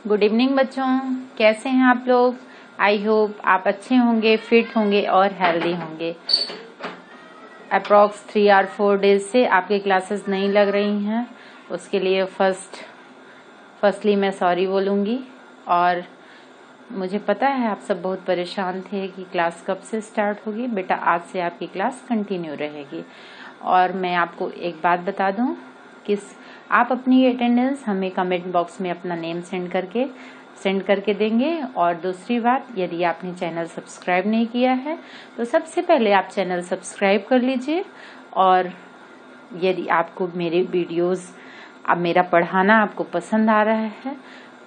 Good evening बच्चों, कैसे हैं आप लोग। आई होप आप अच्छे होंगे, फिट होंगे और हेल्दी होंगे। अप्रॉक्स 3 और 4 डेज से आपकी क्लासेस नहीं लग रही हैं, उसके लिए फर्स्टली मैं सॉरी बोलूँगी। और मुझे पता है आप सब बहुत परेशान थे कि क्लास कब से स्टार्ट होगी। बेटा आज से आपकी क्लास कंटिन्यू रहेगी। और मैं आपको एक बात बता दूं कि आप अपनी अटेंडेंस हमें कमेंट बॉक्स में अपना नेम सेंड करके देंगे। और दूसरी बात, यदि आपने चैनल सब्सक्राइब नहीं किया है तो सबसे पहले आप चैनल सब्सक्राइब कर लीजिए। और यदि आपको मेरे वीडियोस, अब मेरा पढ़ाना आपको पसंद आ रहा है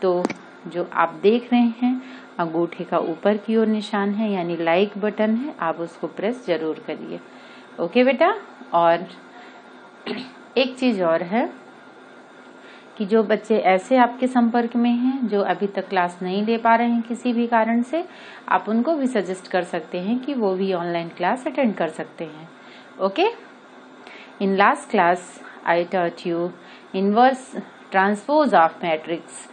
तो जो आप देख रहे हैं अंगूठे का ऊपर की ओर निशान है यानी लाइक बटन है, आप उसको प्रेस जरूर करिए। ओके बेटा। और एक चीज और है कि जो बच्चे ऐसे आपके संपर्क में हैं जो अभी तक क्लास नहीं ले पा रहे हैं किसी भी कारण से, आप उनको भी सजेस्ट कर सकते हैं कि वो भी ऑनलाइन क्लास अटेंड कर सकते हैं। Okay. In last class I taught you inverse transpose of matrix,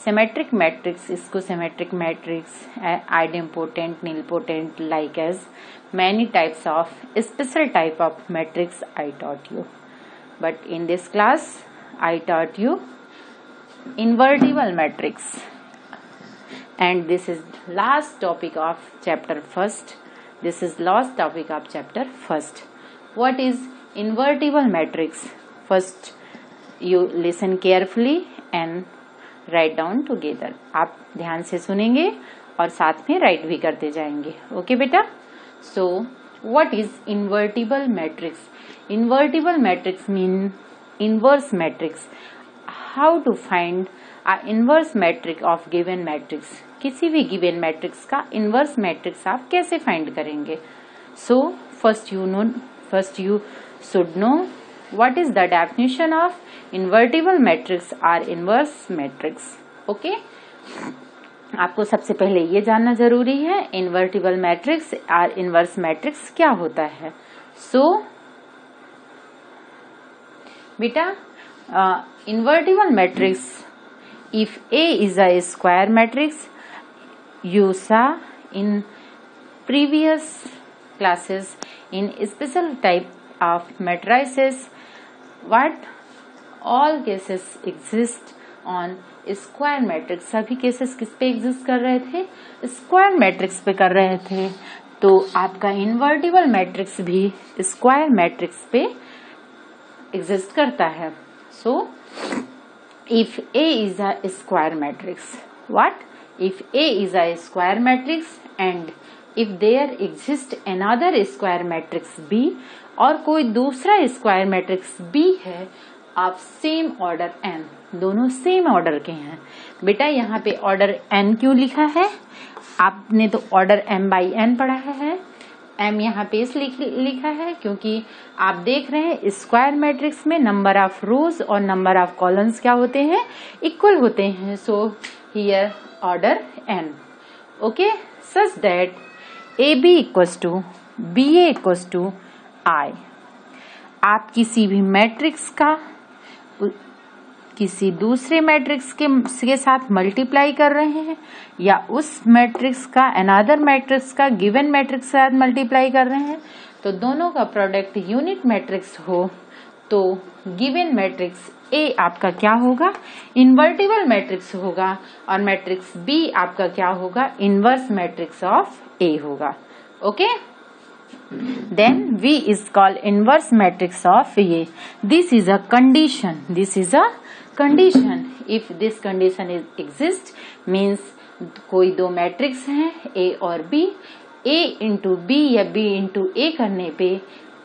symmetric matrix, इसको symmetric matrix, idempotent, nilpotent, like as many types of special type of matrix I taught you. But in this class I taught you invertible matrix, and this is last topic of chapter first. This is last topic of chapter first. What is invertible matrix? First you listen carefully and write down together. आप ध्यान से सुनेंगे और साथ में right भी करते जाएंगे। ओके बेटा। So what is invertible matrix? Invertible matrix mean inverse matrix. How to find a inverse matrix of given matrix? किसी भी गिवन मैट्रिक्स का इनवर्स मैट्रिक्स आप कैसे फाइंड करेंगे? So first you should know what is the definition of invertible matrix or inverse matrix. Okay? आपको सबसे पहले ये जानना जरूरी है इन्वर्टिबल मैट्रिक्स और इनवर्स मैट्रिक्स क्या होता है। सो बेटा, invertible matrix, if A is a square matrix, you saw in previous classes in special type of matrices what all cases exist on square matrix. सभी केसेस किस पे एग्जिस्ट कर रहे थे? स्क्वायर मैट्रिक्स पे कर रहे थे। तो आपका इन्वर्टिबल मैट्रिक्स भी स्क्वायर मैट्रिक्स पे एग्जिस्ट करता है। So if A is a square matrix, what? If A is a square matrix and if there exists another square matrix B, और कोई दूसरा स्क्वायर मैट्रिक्स B है, आप सेम ऑर्डर n, दोनों same order के हैं। बेटा यहाँ पे ऑर्डर n क्यों लिखा है? आपने तो ऑर्डर m/n पढ़ा है। m यहाँ पे इसलिए लिखा है क्योंकि आप देख रहे हैं स्क्वायर मैट्रिक्स में नंबर ऑफ रोज और नंबर ऑफ कॉलम्स क्या होते हैं? इक्वल होते हैं। So here order n। Okay, such that AB equals to BA equals to I। आप किसी भी मैट्रिक्स का किसी दूसरे मैट्रिक्स के साथ मल्टीप्लाई कर रहे हैं या उस मैट्रिक्स का अनदर मैट्रिक्स का गिवन मैट्रिक्स के साथ मल्टीप्लाई कर रहे हैं, तो दोनों का प्रोडक्ट यूनिट मैट्रिक्स हो तो गिवन मैट्रिक्स A आपका क्या होगा? इन्वर्टिबल मैट्रिक्स होगा। और मैट्रिक्स B आपका क्या होगा? इनवर्स मैट्रिक्स ऑफ A होगा। Okay. Then V is called inverse matrix of A. This is a condition. This is a condition. If this condition exists, means कोई दो मैट्रिक्स हैं A और B, A into B या B into A करने पे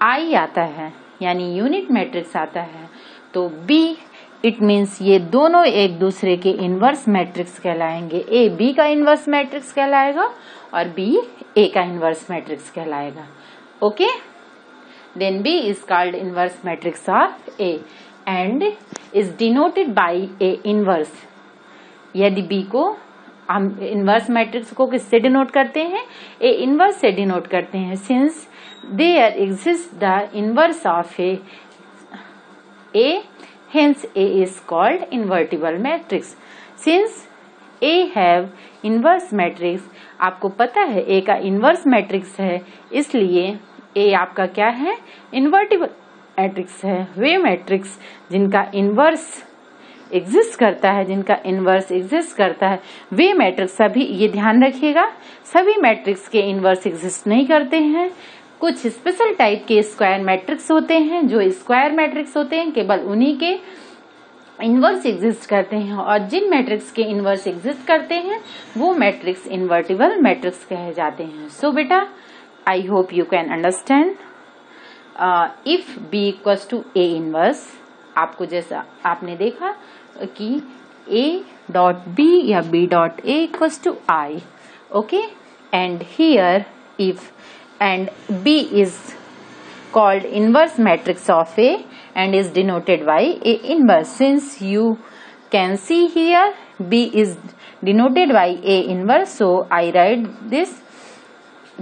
I आता है यानी यूनिट मैट्रिक्स आता है। तो B इट मीन्स ये दोनों एक दूसरे के इनवर्स मैट्रिक्स कहलाएंगे। A B का इनवर्स मैट्रिक्स कहलाएगा और B A का इनवर्स मैट्रिक्स कहलाएगा। Okay. Then B is called inverse matrix of A and is denoted by A inverse. यदि B को हम इनवर्स मैट्रिक्स को किससे डिनोट करते हैं? A इनवर्स से डिनोट करते हैं। Since there exists the inverse of A, hence A is called invertible matrix. Since A have inverse matrix, आपको पता है A का इनवर्स मैट्रिक्स है, इसलिए A आपका क्या है, इन्वर्टिबल मैट्रिक्स है। वे मैट्रिक्स जिनका इनवर्स एग्जिस्ट करता है, जिनका इनवर्स एग्जिस्ट करता है, वे मैट्रिक्स सभी, ये ध्यान रखिएगा, सभी मैट्रिक्स के इनवर्स एग्जिस्ट नहीं करते हैं। कुछ स्पेशल टाइप के स्क्वायर मैट्रिक्स होते हैं, जो स्क्वायर मैट्रिक्स होते हैं केवल उन्हीं के इनवर्स एग्जिस्ट करते हैं, और जिन मैट्रिक्स के इनवर्स एग्जिस्ट करते हैं वो मैट्रिक्स इन्वर्टिबल मैट्रिक्स कहे जाते हैं। सो बेटा, I hope you can understand. If B equals to A inverse, आपको जैसा आपने देखा कि a डॉट b या b dot a equals to I, okay, and here if and B is called inverse matrix of A and is denoted by A inverse. Since you can see here B is denoted by A inverse, so I write this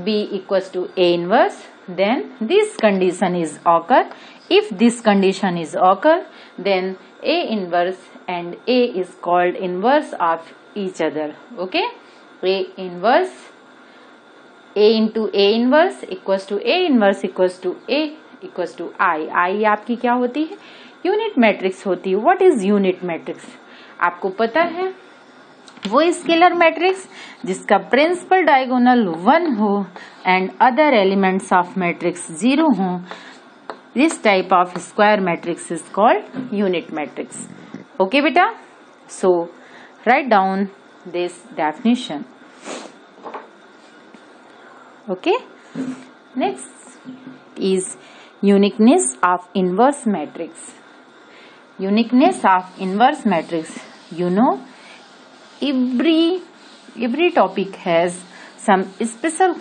B equals to A inverse. Then this condition is occur. If this condition is occur, then A inverse and A is called inverse of each other. Okay, A inverse, A into A inverse equals to A inverse equals to A equals to I. I आपकी क्या होती है, unit matrix होती है। What is unit matrix, आपको पता है, वो स्केलर मैट्रिक्स जिसका प्रिंसिपल डायगोनल 1 हो and other elements of matrix 0 हो, this type of square matrix is called unit matrix. Okay बेटा, so write down this definition. Okay, next is uniqueness of inverse matrix. Uniqueness of inverse matrix, you know, every topic has some special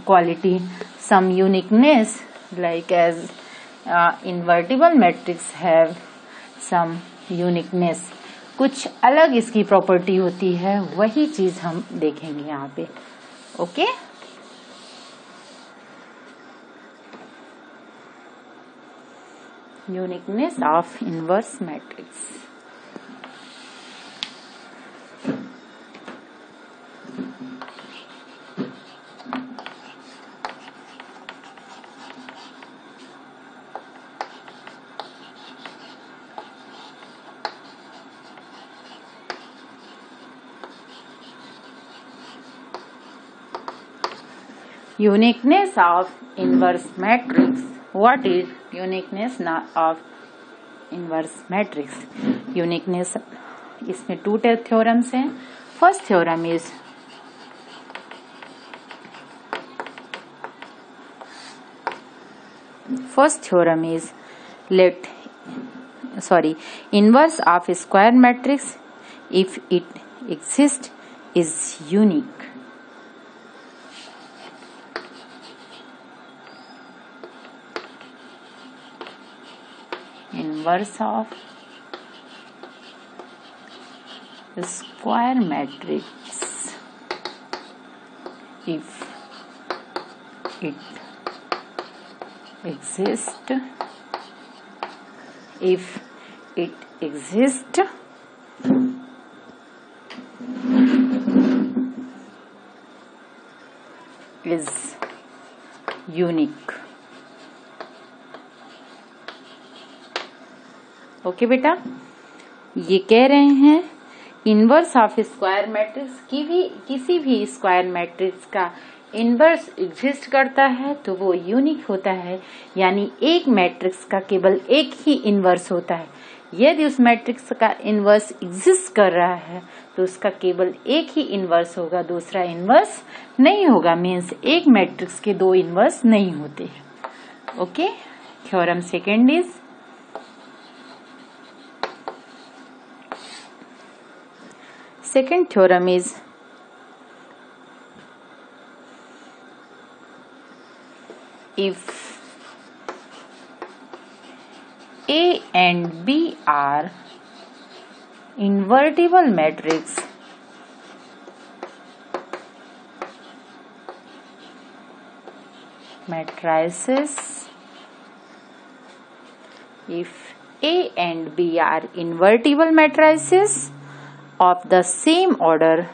quality, some uniqueness, like as invertible matrix have some uniqueness, कुछ अलग इसकी property होती है, वही चीज हम देखेंगे यहाँ पे। Okay, uniqueness of inverse matrix. Uniqueness of inverse matrix. What is uniqueness of inverse matrix? Uniqueness, इसमें 2 theorems हैं. First theorem is inverse of square matrix, if it exists, is unique. Inverse of square matrix, if it exists, is unique. Okay बेटा, ये कह रहे हैं inverse of square matrix की भी, किसी भी स्क्वायर मैट्रिक्स का इनवर्स एग्जिस्ट करता है तो वो यूनिक होता है, यानी एक मैट्रिक्स का केवल एक ही इनवर्स होता है। यदि उस मैट्रिक्स का इनवर्स एग्जिस्ट कर रहा है तो उसका केवल एक ही इनवर्स होगा, दूसरा इनवर्स नहीं होगा। मीन्स एक मैट्रिक्स के 2 इनवर्स नहीं होते। Okay, theorem second is second theorem is if A and B are invertible matrices, if A and B are invertible matrices, of the same order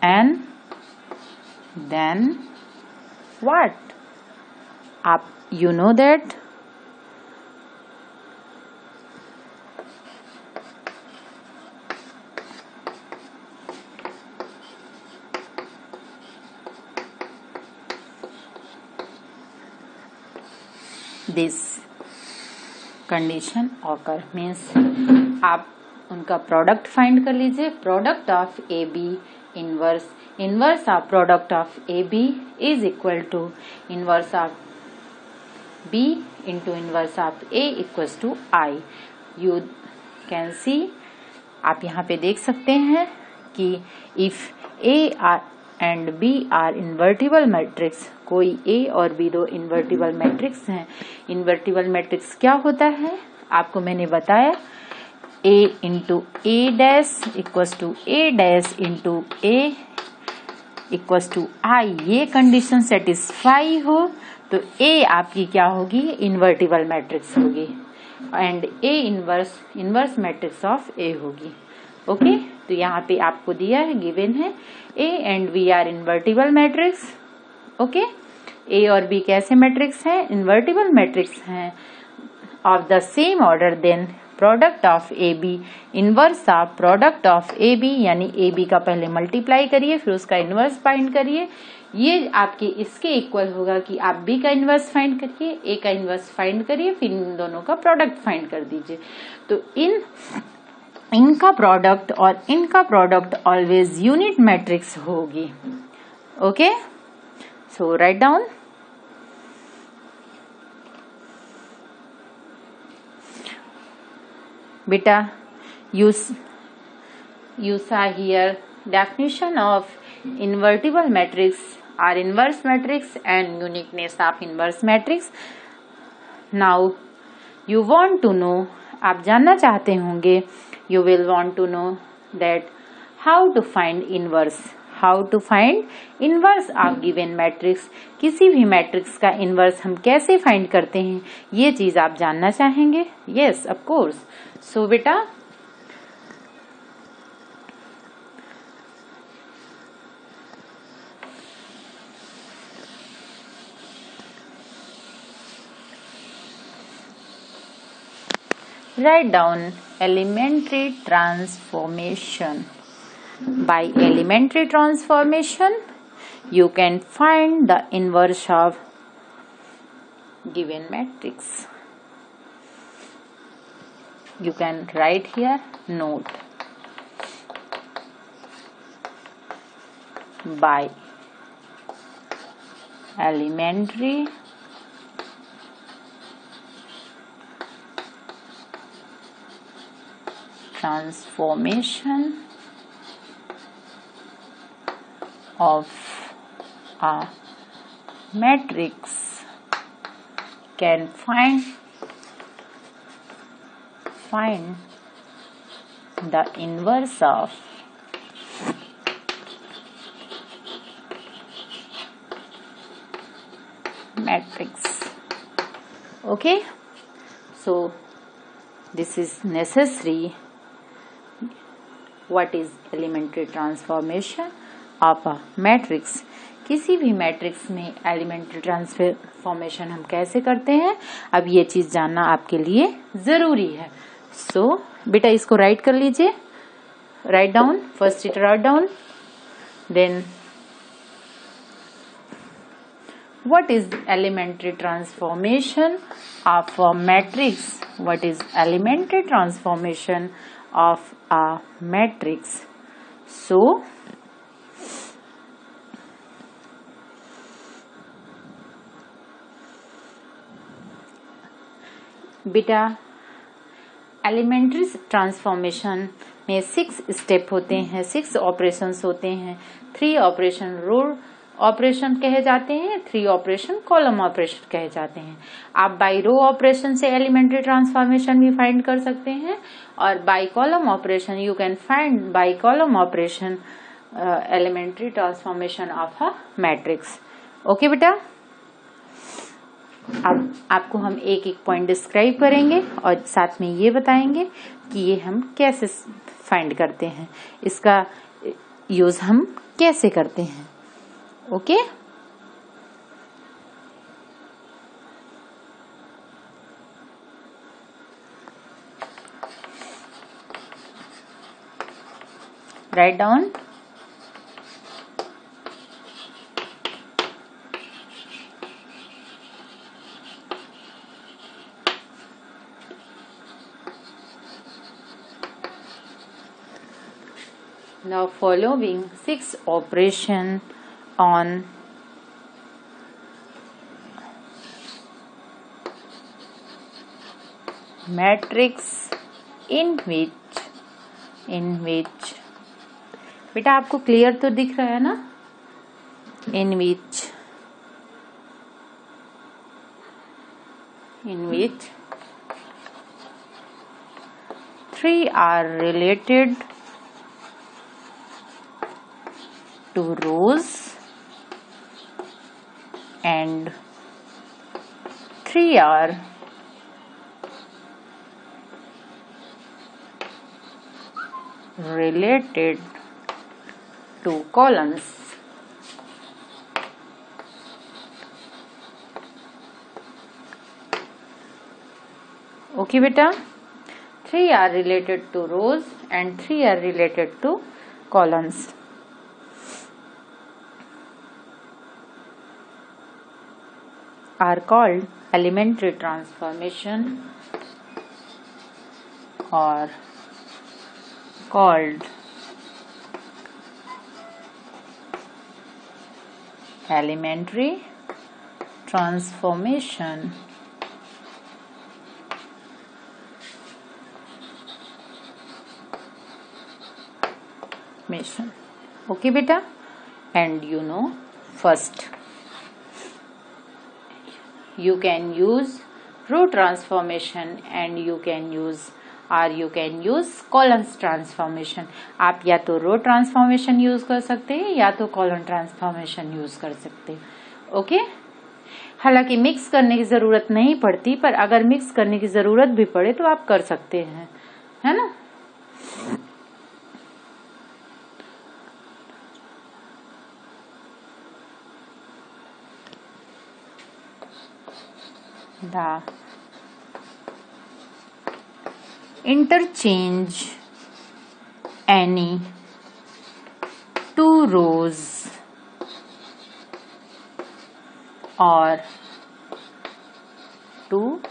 n, then what? You know that this condition occur means आप उनका product find कर लीजिए. Product of A B inverse of product of A B is equal to inverse of B into inverse of A equals to I. You can see, आप यहाँ पे देख सकते हैं कि if A and B are invertible matrix, कोई A और B दो इन्वर्टिबल मैट्रिक्स हैं. इन्वर्टिबल मैट्रिक्स क्या होता है आपको मैंने बताया, A into A dash equals to A dash into A equals to I. ये कंडीशन सेटिस्फाई हो तो ए आपकी क्या होगी, इन्वर्टिबल मैट्रिक्स होगी and A inverse matrix of A होगी. ओके तो यहाँ पे आपको दिया है, गिवन है A and B are invertible matrix. Okay A और बी कैसे मैट्रिक्स हैं, इन्वर्टिबल मैट्रिक्स हैं of the same order. Then product of A B inverse of product of A B, यानी ए बी का पहले मल्टीप्लाई करिए फिर उसका इनवर्स फाइंड करिए. ये आपके इसके इक्वल होगा कि आप बी का इनवर्स फाइंड करिए, ए का इनवर्स फाइंड करिए, फिर इन दोनों का प्रोडक्ट फाइंड कर दीजिए. तो इनका प्रोडक्ट और इनका प्रोडक्ट ऑलवेज यूनिट मैट्रिक्स होगी. Okay so write down. बेटा you saw here definition of invertible matrix or inverse matrix and uniqueness of inverse matrix. Now you want to know, आप जानना चाहते होंगे, you will want to know that how to find inverse of given matrix. किसी भी matrix का inverse हम कैसे find करते हैं, ये चीज आप जानना चाहेंगे. Yes of course. सो बेटा write down elementary transformation. By elementary transformation you can find the inverse of given matrix. You can write here note. By elementary transformation of a matrix can find the inverse of matrix. Okay, so this is necessary. What is elementary transformation of a matrix? किसी भी matrix में elementary transformation हम कैसे करते हैं, अब ये चीज जानना आपके लिए जरूरी है. सो बेटा इसको राइट कर लीजिए. Write down, first it write down, then what is elementary transformation of a matrix. What is elementary transformation of a matrix. So बेटा एलिमेंट्री ट्रांसफॉर्मेशन में 6 स्टेप होते हैं, 6 ऑपरेशंस होते हैं. 3 ऑपरेशन रो ऑपरेशन कहे जाते हैं, 3 ऑपरेशन कॉलम ऑपरेशन कहे जाते हैं. आप बाई रो ऑपरेशन से एलिमेंट्री ट्रांसफॉर्मेशन भी फाइंड कर सकते हैं और by column operation you can find by column operation elementary transformation of a matrix. Okay बेटा. अब आपको हम एक एक पॉइंट डिस्क्राइब करेंगे और साथ में ये बताएंगे कि ये हम कैसे फाइंड करते हैं, इसका यूज हम कैसे करते हैं। Okay, write down. Now following 6 operation on matrix in which बेटा आपको क्लियर तो दिख रहा है ना, in which 3 are related to rows and 3 are related to columns. Okay बेटा, 3 are related to rows and 3 are related to columns. Are called elementary transformation or called elementary transformation mission. Okay beta, and you know, first you can use row transformation and you can use columns transformation. आप या तो रो transformation use कर सकते हैं या तो column transformation use कर सकते हैं। ओके, हालांकि मिक्स करने की जरूरत नहीं पड़ती, पर अगर मिक्स करने की जरूरत भी पड़े तो आप कर सकते हैं, है ना। The interchange any 2 rows or 2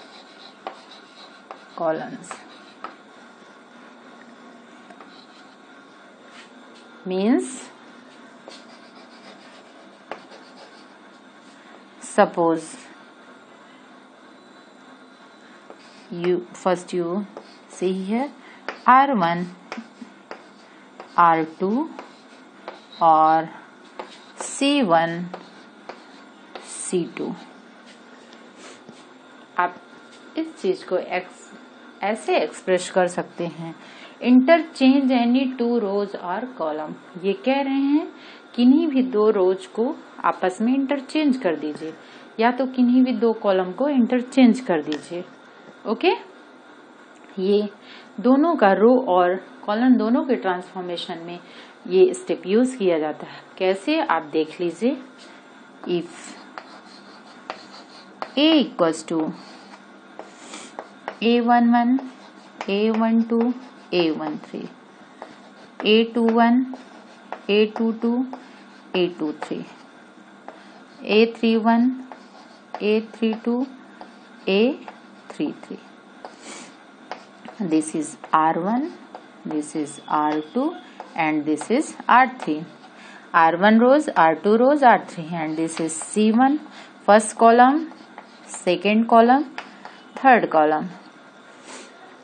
columns means, suppose you see here R1, R2 और C1, C2। आप इस चीज को ऐसे एक्सप्रेस कर सकते हैं, इंटरचेंज एनी 2 रोज और कॉलम। ये कह रहे हैं किन्हीं भी 2 रोज को आपस में इंटरचेंज कर दीजिए या तो किन्हीं भी 2 कॉलम को इंटरचेंज कर दीजिए। ओके, ये दोनों का रो और कॉलम दोनों के ट्रांसफॉर्मेशन में ये स्टेप यूज किया जाता है। कैसे, आप देख लीजिए। If A equals to A11, A12, A13, A21, A22, A23, A31, A32, A33. This is R1, this is R2 and this is R3. R1 rows, R2 rows, R3, and this is C1, first column, second column, third column.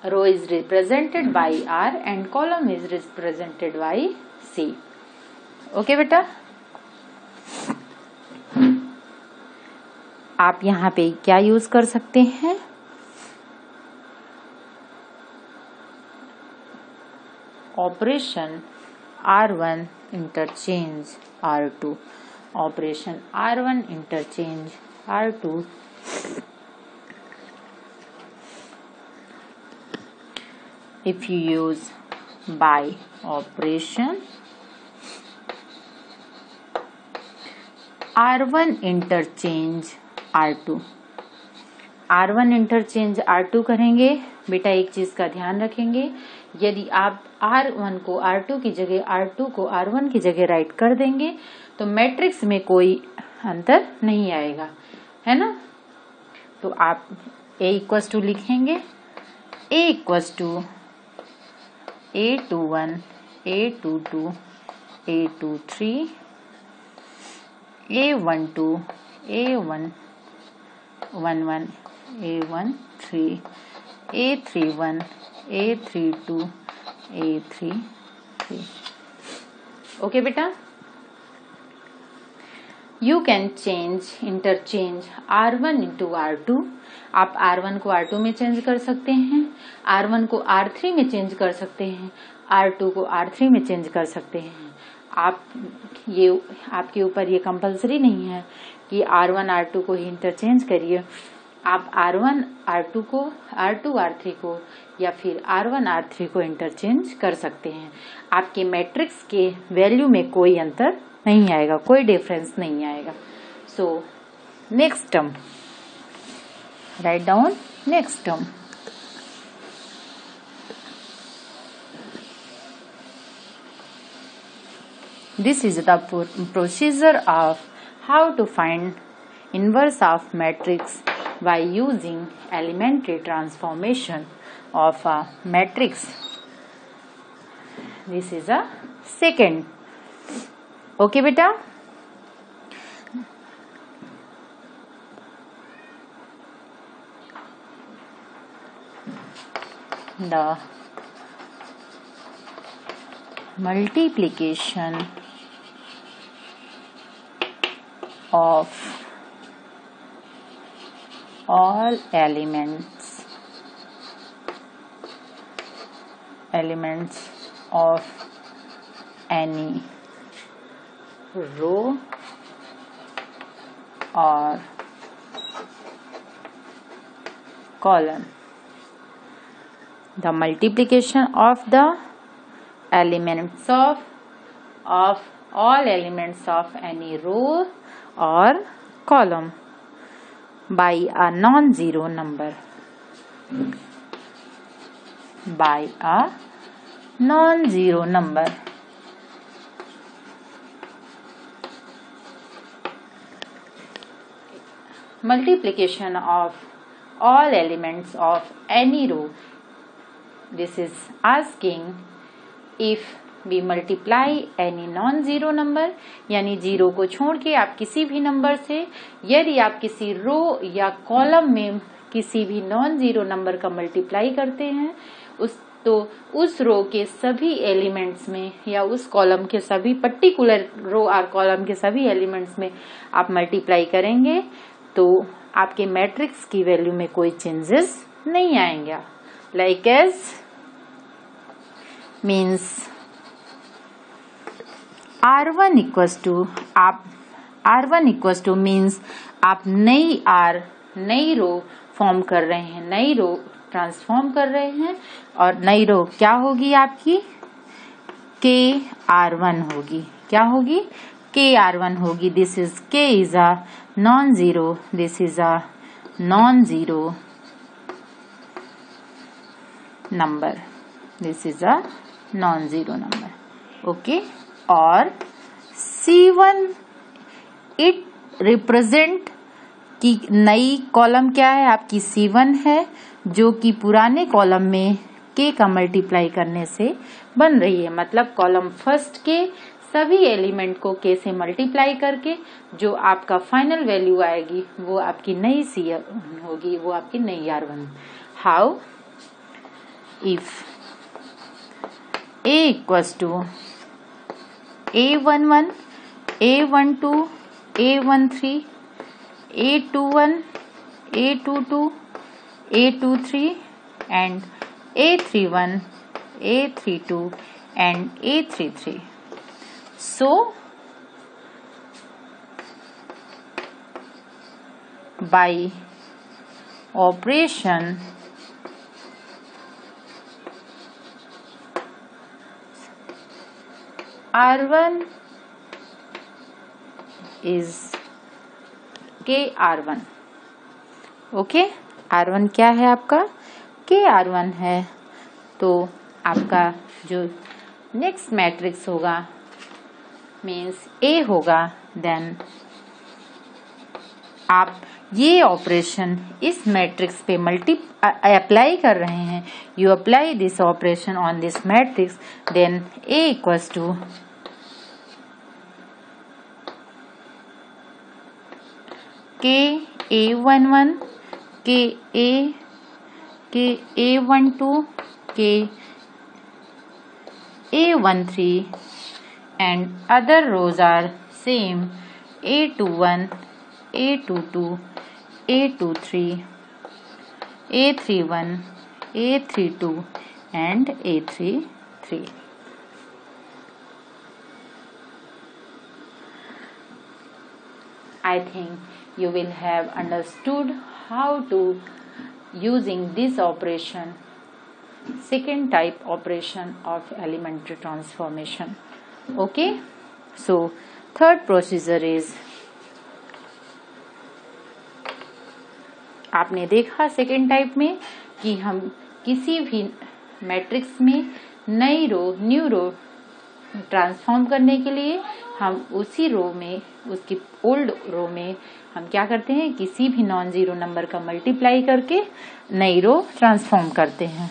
Row is represented by R and column is represented by C. Okay बेटा, आप यहाँ पे क्या use कर सकते हैं, operation R1 interchange R2, operation R1 interchange R2 if you use by operation, R1 interchange R2, R1 interchange R2 करेंगे। बेटा एक चीज का ध्यान रखेंगे, यदि आप R1 को R2 की जगह R2 को R1 की जगह राइट कर देंगे तो मैट्रिक्स में कोई अंतर नहीं आएगा, है ना। तो आप A इक्वस टू लिखेंगे, A equals to A21 A22 A23 A12 A11 A13 A31 A32 A33। Okay बेटा, you can interchange R1 into R2। आप R1 को R2 में चेंज कर सकते हैं, R1 को R3 में चेंज कर सकते हैं, R2 को R3 में चेंज कर सकते हैं। आपके ऊपर ये कंपलसरी नहीं है कि R1 R2 को ही इंटरचेंज करिए। आप R1 R2 को, R2 R3 को या फिर R1 R3 को इंटरचेंज कर सकते हैं। आपके मैट्रिक्स के वैल्यू में कोई अंतर नहीं आएगा, कोई डिफरेंस नहीं आएगा। So next term, write down next term. This is the procedure of how to find inverse of matrix by using elementary transformation of a matrix. This is a second. Okay, beta? The multiplication of all elements of any row or column. The multiplication of the elements of all elements of any row or column by a non-zero number, by a non-zero number. Multiplication of all elements of any row. This is asking if we multiply any non-zero number, यानी zero को छोड़ के आप किसी भी number से, यदि आप किसी रो या कॉलम में किसी भी नॉन जीरो नंबर का मल्टीप्लाई करते हैं उस रो के सभी एलिमेंट्स में या उस कॉलम के सभी पर्टिकुलर रो और कॉलम के सभी एलिमेंट्स में आप मल्टीप्लाई करेंगे तो आपके मैट्रिक्स की वैल्यू में कोई चेंजेस नहीं आएंगे। Like as means R1 equals to means आप नई रो फॉर्म कर रहे हैं, नई रो ट्रांसफॉर्म कर रहे हैं और नई रो क्या होगी आपकी KR1 होगी। क्या होगी? KR1 होगी। This is K is a non zero, this is a non zero number, this is a non zero number. Okay, और C1 इट रिप्रेजेंट की नई कॉलम क्या है आपकी C1 है, जो कि पुराने कॉलम में K का मल्टीप्लाई करने से बन रही है। मतलब कॉलम फर्स्ट के सभी एलिमेंट को K से मल्टीप्लाई करके जो आपका फाइनल वैल्यू आएगी वो आपकी नई C1 होगी, वो आपकी नई R1। How? If A equals to A11 A12 A13 A21 A22 A23 and A31 A32 and A33. So by operation R1 is KR1. Okay, R1 क्या है आपका? KR1 है। तो आपका जो नेक्स्ट मैट्रिक्स होगा मीन्स A होगा। देन आप ये ऑपरेशन इस मैट्रिक्स पे अप्लाई कर रहे हैं। You apply this operation on this matrix, then A equals to KA11, KA12, KA13 and other rows are same, A21, A22, A23, A31, A32 and A33. I think you will have understood how to using this operation, second type operation of elementary transformation. Okay, so third procedure is, आपने देखा second type में कि हम किसी भी matrix में new रो transform करने के लिए हम उसी रो में, उसकी ओल्ड रो में हम क्या करते हैं, किसी भी नॉन जीरो नंबर का मल्टीप्लाई करके नई रो ट्रांसफॉर्म करते हैं।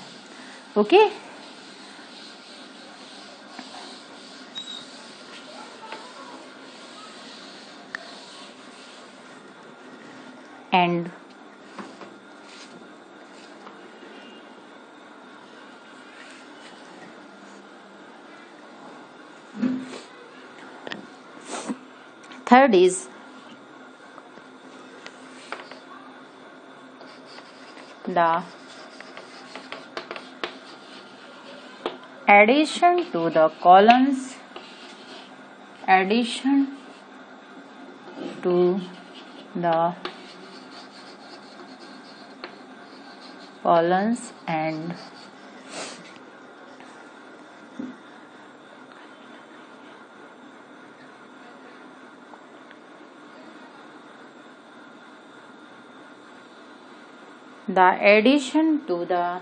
Okay, and third is the addition to the columns, addition to the columns and the addition to the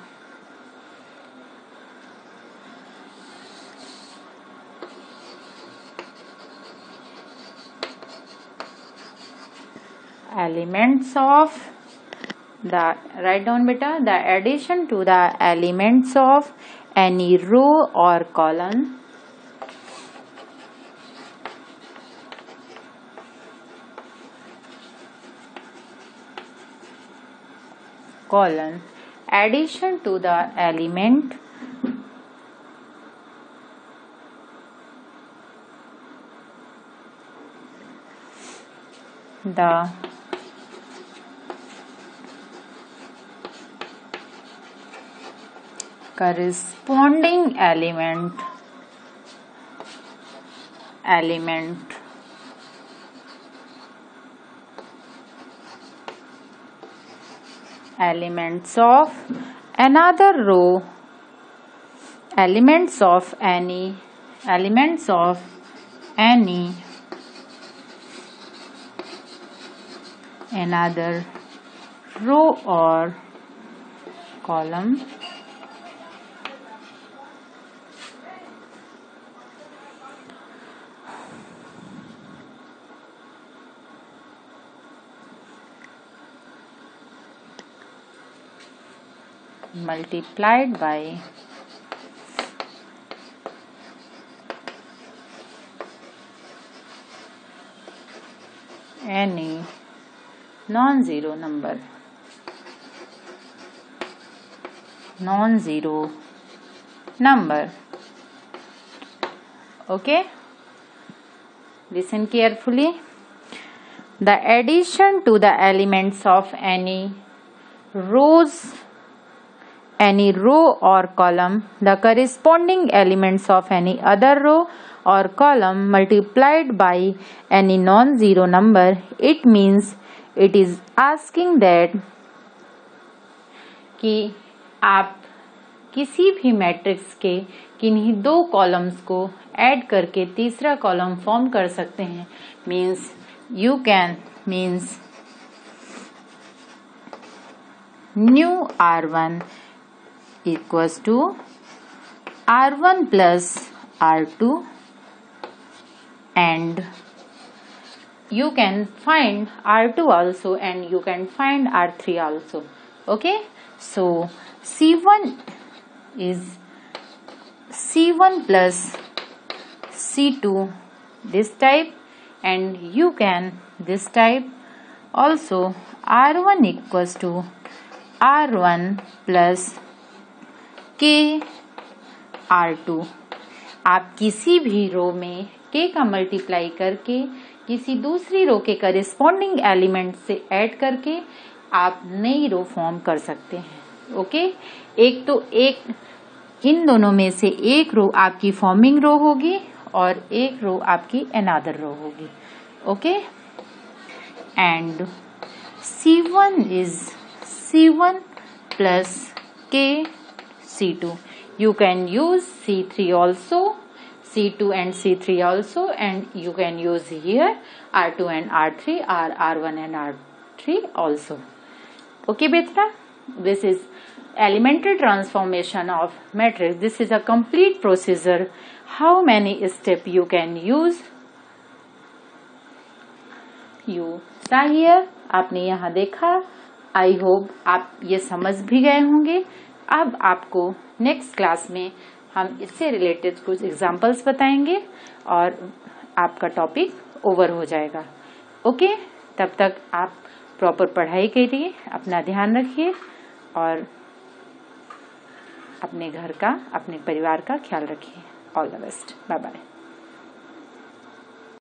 elements of the, write down beta, the addition to the elements of any row or column addition to the element the corresponding elements of another row, elements of any another row or column multiplied by any non-zero number, okay, listen carefully. The addition to the elements of any row or column, the corresponding elements of any other row or column multiplied by any non-zero number. It means it is asking that कि आप किसी भी matrix के किन्हीं दो columns को add करके तीसरा कॉलम फॉर्म कर सकते हैं। Means you can new R1 equals to R1 plus R2, and you can find R2 also and you can find R3 also. Okay, so C1 is C1 plus C2 this type, and you can this type. Also R1 equals to R1 plus K R2। आप किसी भी रो में K का multiply करके किसी दूसरी रो के corresponding element से ऐड करके आप नई रो फॉर्म कर सकते हैं। ओके, एक तो एक इन दोनों में से एक रो आपकी फॉर्मिंग रो होगी और एक रो आपकी अनदर रो होगी। Okay, and C1 is C1 plus K C2. You can use C3 also, C2 and C3 also, and you can use here R2 and R3 or R1 and R3 also. Okay, beta, this is elementary transformation of matrix. This is a complete procedure. How many steps you can use? You saw here. आपने यहाँ देखा। I hope आप ये समझ भी गए होंगे। अब आपको नेक्स्ट क्लास में हम इससे रिलेटेड कुछ एग्जाम्पल्स बताएंगे और आपका टॉपिक ओवर हो जाएगा। ओके, तब तक आप प्रॉपर पढ़ाई करिए, अपना ध्यान रखिए और अपने घर का, अपने परिवार का ख्याल रखिए। All the best, bye bye.